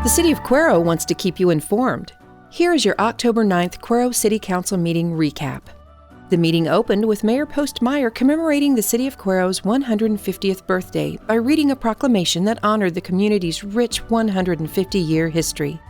The City of Cuero wants to keep you informed. Here is your October 9th Cuero City Council meeting recap. The meeting opened with Mayor Postmeyer commemorating the City of Cuero's 150th birthday by reading a proclamation that honored the community's rich 150-year history.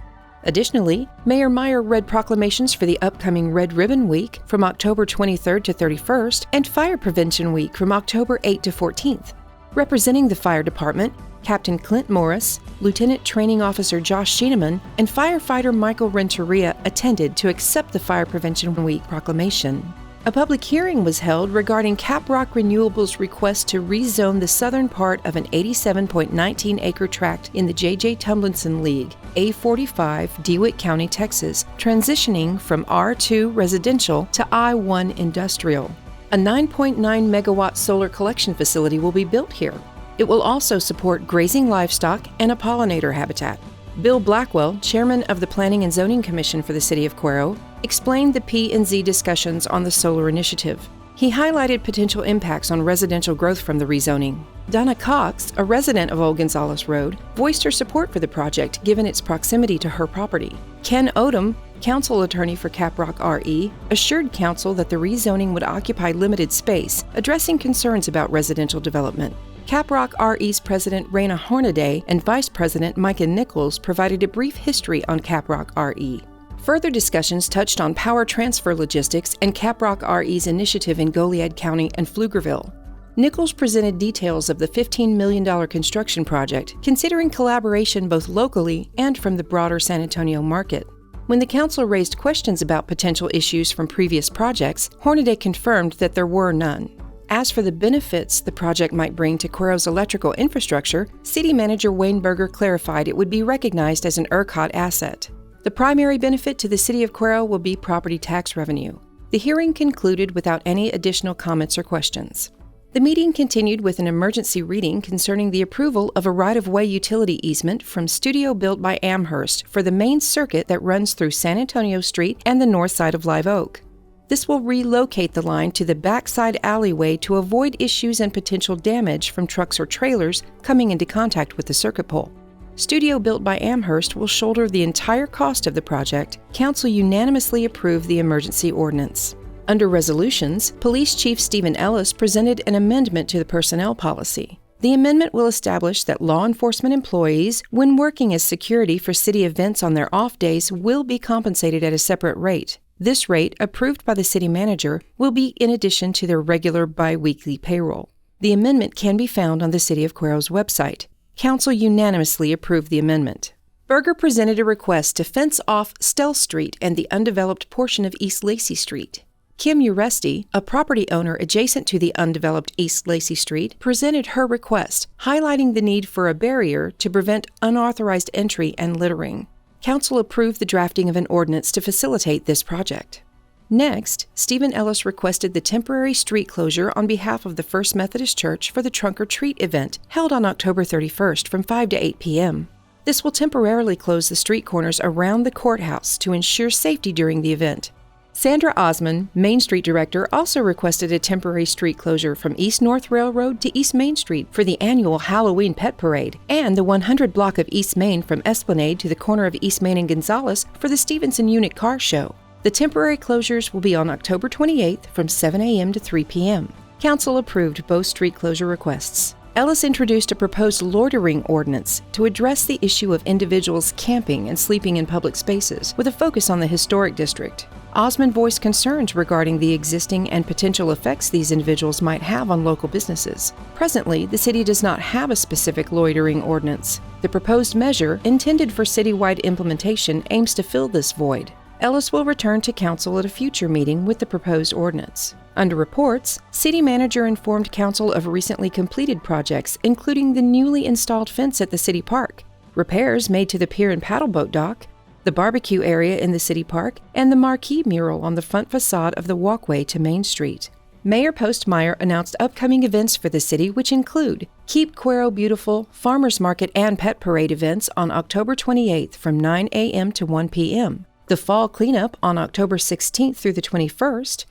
Additionally, Mayor Meyer read proclamations for the upcoming Red Ribbon Week from October 23rd to 31st and Fire Prevention Week from October 8th to 14th. Representing the fire department, Captain Clint Morris, Lieutenant Training Officer Josh Schieneman, and firefighter Michael Renteria attended to accept the Fire Prevention Week proclamation. A public hearing was held regarding Caprock Renewable's request to rezone the southern part of an 87.19-acre tract in the J.J. Tumlinson League, A45, DeWitt County, Texas, transitioning from R2 residential to I1 industrial. A 9.9-megawatt solar collection facility will be built here. It will also support grazing livestock and a pollinator habitat. Bill Blackwell, chairman of the Planning and Zoning Commission for the City of Cuero, explained the P&Z discussions on the solar initiative. He highlighted potential impacts on residential growth from the rezoning. Donna Cox, a resident of Old Gonzales Road, voiced her support for the project given its proximity to her property. Ken Odom, council attorney for Caprock RE, assured council that the rezoning would occupy limited space, addressing concerns about residential development. Caprock RE's President Raina Hornaday and Vice President Micah Nichols provided a brief history on Caprock RE. Further discussions touched on power transfer logistics and Caprock RE's initiative in Goliad County and Pflugerville. Nichols presented details of the $15 million construction project, considering collaboration both locally and from the broader San Antonio market. When the council raised questions about potential issues from previous projects, Hornaday confirmed that there were none. As for the benefits the project might bring to Cuero's electrical infrastructure, City Manager Wayne Berger clarified it would be recognized as an ERCOT asset. The primary benefit to the City of Cuero will be property tax revenue. The hearing concluded without any additional comments or questions. The meeting continued with an emergency reading concerning the approval of a right-of-way utility easement from Studio Built by Amherst for the main circuit that runs through San Antonio Street and the north side of Live Oak. This will relocate the line to the backside alleyway to avoid issues and potential damage from trucks or trailers coming into contact with the circuit pole. Studio Built by Amherst will shoulder the entire cost of the project. Council unanimously approved the emergency ordinance. Under resolutions, Police Chief Stephen Ellis presented an amendment to the personnel policy. The amendment will establish that law enforcement employees, when working as security for city events on their off days, will be compensated at a separate rate. This rate, approved by the city manager, will be in addition to their regular bi-weekly payroll. The amendment can be found on the City of Cuero's website. Council unanimously approved the amendment. Berger presented a request to fence off Stell Street and the undeveloped portion of East Lacey Street. Kim Uresti, a property owner adjacent to the undeveloped East Lacey Street, presented her request, highlighting the need for a barrier to prevent unauthorized entry and littering. Council approved the drafting of an ordinance to facilitate this project. Next, Stephen Ellis requested the temporary street closure on behalf of the First Methodist Church for the Trunk or Treat event held on October 31st from 5 to 8 p.m. This will temporarily close the street corners around the courthouse to ensure safety during the event. Sandra Osman, Main Street Director, also requested a temporary street closure from East North Railroad to East Main Street for the annual Halloween Pet Parade and the 100 block of East Main from Esplanade to the corner of East Main and Gonzales for the Stevenson Unit Car Show. The temporary closures will be on October 28th from 7 a.m. to 3 p.m. Council approved both street closure requests. Ellis introduced a proposed loitering ordinance to address the issue of individuals camping and sleeping in public spaces, with a focus on the historic district. Osmond voiced concerns regarding the existing and potential effects these individuals might have on local businesses. Presently, the city does not have a specific loitering ordinance. The proposed measure, intended for citywide implementation, aims to fill this void. Ellis will return to council at a future meeting with the proposed ordinance. Under reports, City Manager informed council of recently completed projects, including the newly installed fence at the city park, repairs made to the pier and paddleboat dock, the barbecue area in the city park, and the marquee mural on the front facade of the walkway to Main Street. Mayor Postmeyer announced upcoming events for the city, which include Keep Cuero Beautiful, Farmers Market and Pet Parade events on October 28th from 9 a.m. to 1 p.m., the Fall Cleanup on October 16th through the 21st,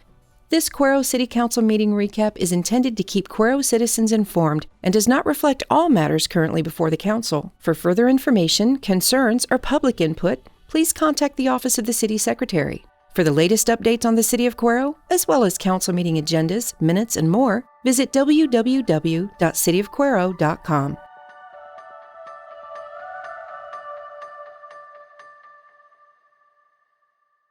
This Cuero City Council meeting recap is intended to keep Cuero citizens informed and does not reflect all matters currently before the council. For further information, concerns, or public input, please contact the Office of the City Secretary. For the latest updates on the City of Cuero, as well as council meeting agendas, minutes, and more, visit www.cityofcuero.com.